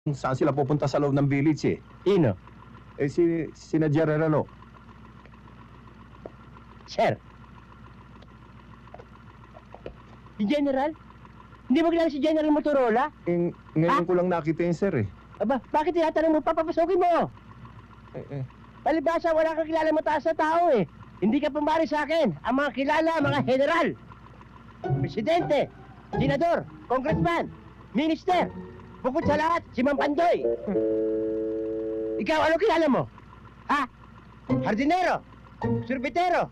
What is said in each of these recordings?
kung saan sila pupunta sa loob ng village eh. Sino? Sina Gerardo. Sir. Si General? Hindi mo kilala si General Motorola? Ngayon ko lang nakita yun, sir eh. Aba, bakit tinatanong mo pa? Papasokin mo! Palibasa, wala kang kilala mataas na tao eh. Hindi ka pambari sa akin. Ang mga kilala, mga general, presidente, senador, congressman, minister. Bukod sa lahat, si Mang Pandoy. Ikaw, ano kilala mo? Ha? Hardinero, surbitero,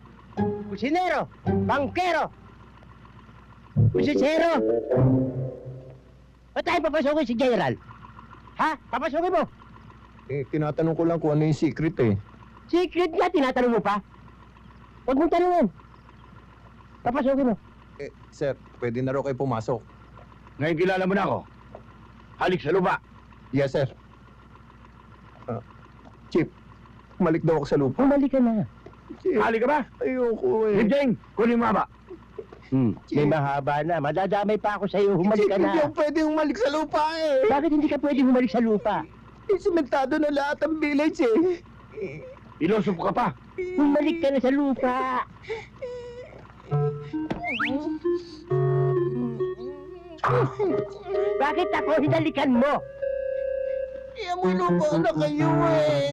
kusinero, bangkero, kusisero. Ba't tayo papasokin si General? Ha? Papasokin mo? Tinatanong ko lang kung ano yung secret eh. Secret nga, tinatanong mo pa? Huwag mong tanongin. Papasokin mo. Sir, pwede na raw kayo pumasok. Ngayon kilala mo na ako. Halik sa lupa. Yes, sir. Chief, malik daw ako sa lupa. Bumalik ka na. Chief, Halik ka ba? ayoko eh. Himjeng, kunin mo ba? May mahaba na. Madadamay pa ako sa'yo. Humalik ka Chief, hindi na. ako pwede humalik sa lupa eh. Bakit hindi ka pwede humalik sa lupa? Sementado na lahat ang village eh. Ilusog ka pa. Humalik ka na sa lupa. Bakit ako hinalikan mo? Kaya mo lupa na kayo eh.